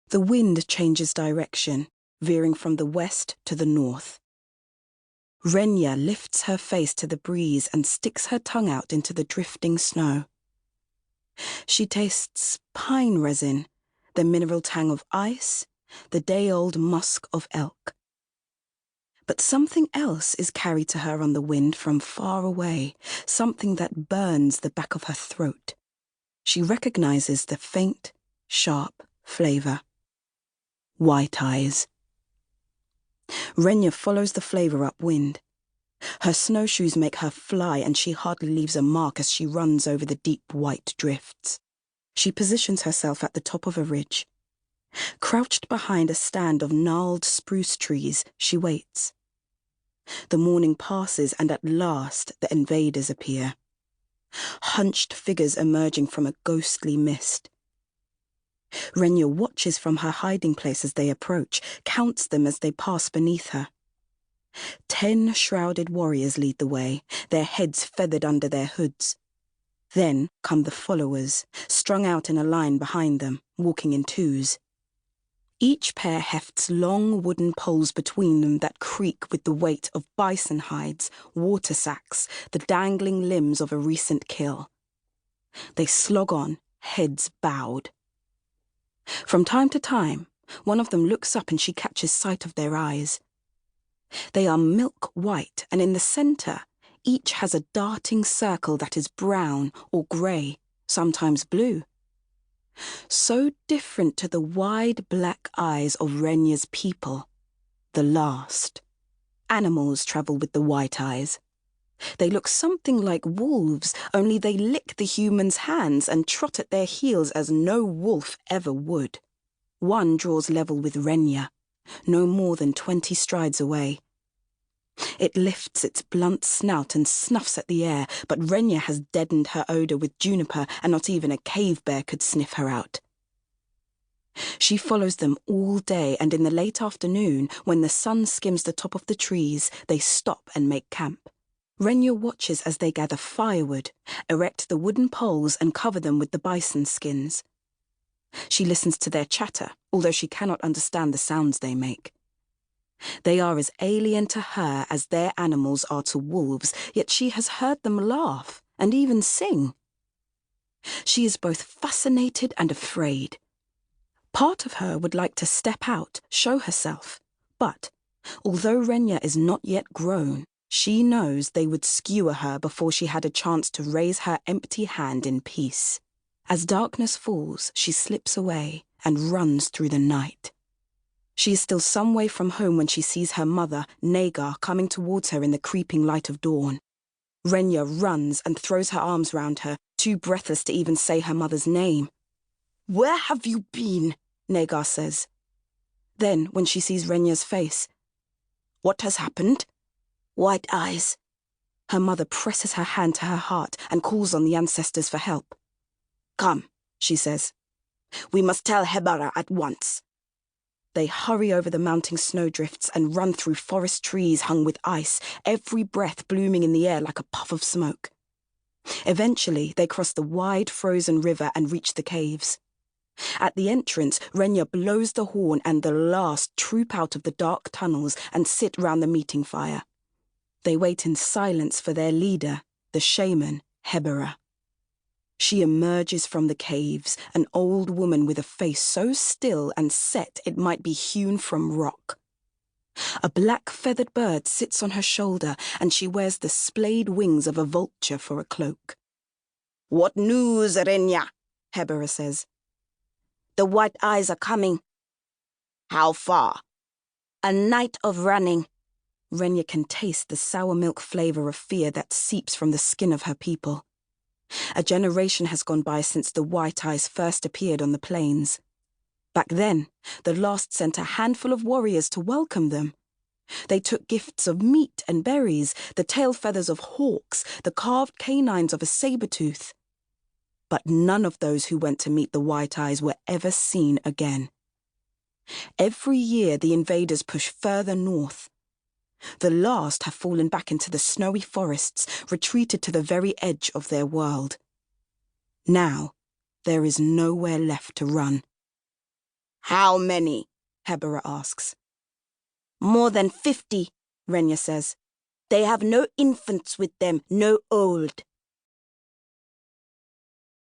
The wind changes direction, veering from the west to the north. Renya lifts her face to the breeze and sticks her tongue out into the drifting snow. She tastes pine resin, the mineral tang of ice, the day-old musk of elk. But something else is carried to her on the wind from far away, something that burns the back of her throat. She recognizes the faint, sharp flavor. White eyes. Renya follows the flavor upwind. Her snowshoes make her fly, and she hardly leaves a mark as she runs over the deep white drifts. She positions herself at the top of a ridge. Crouched behind a stand of gnarled spruce trees, she waits. The morning passes, and at last the invaders appear. Hunched figures emerging from a ghostly mist. Renya watches from her hiding place as they approach, counts them as they pass beneath her. 10 shrouded warriors lead the way, their heads feathered under their hoods. Then come the followers, strung out in a line behind them, walking in twos. Each pair hefts long wooden poles between them that creak with the weight of bison hides, water sacks, the dangling limbs of a recent kill. They slog on, heads bowed. From time to time, one of them looks up and she catches sight of their eyes. They are milk white, and in the center, each has a darting circle that is brown or grey, sometimes blue. So different to the wide black eyes of Renya's people, the last. Animals travel with the white eyes. They look something like wolves, only they lick the humans' hands and trot at their heels as no wolf ever would. One draws level with Renya, no more than 20 strides away. It lifts its blunt snout and snuffs at the air, but Renya has deadened her odor with juniper, and not even a cave bear could sniff her out. She follows them all day, and in the late afternoon, when the sun skims the top of the trees, they stop and make camp. Renya watches as they gather firewood, erect the wooden poles and cover them with the bison skins. She listens to their chatter, although she cannot understand the sounds they make. They are as alien to her as their animals are to wolves, yet she has heard them laugh and even sing. She is both fascinated and afraid. Part of her would like to step out, show herself, but although Renya is not yet grown, she knows they would skewer her before she had a chance to raise her empty hand in peace. As darkness falls, she slips away and runs through the night. She is still some way from home when she sees her mother, Nagar, coming towards her in the creeping light of dawn. Renya runs and throws her arms round her, too breathless to even say her mother's name. "Where have you been?" Nagar says. Then, when she sees Renya's face, "What has happened?" "White eyes." Her mother presses her hand to her heart and calls on the ancestors for help. "Come," she says. "We must tell Hebara at once." They hurry over the mounting snowdrifts and run through forest trees hung with ice, every breath blooming in the air like a puff of smoke. Eventually, they cross the wide frozen river and reach the caves. At the entrance, Renya blows the horn and the last troop out of the dark tunnels and sit round the meeting fire. They wait in silence for their leader, the shaman, Hebara. She emerges from the caves, an old woman with a face so still and set it might be hewn from rock. A black feathered bird sits on her shoulder, and she wears the splayed wings of a vulture for a cloak. "What news, Renya?" Hebara says. "The white eyes are coming." "How far?" "A night of running." Renya can taste the sour milk flavor of fear that seeps from the skin of her people. A generation has gone by since the white eyes first appeared on the plains. Back then, the last sent a handful of warriors to welcome them. They took gifts of meat and berries, the tail feathers of hawks, the carved canines of a saber-tooth. But none of those who went to meet the white eyes were ever seen again. Every year the invaders push further north. The last have fallen back into the snowy forests, retreated to the very edge of their world. Now, there is nowhere left to run. How many? Hebera asks. More than 50, Renya says. They have no infants with them, no old.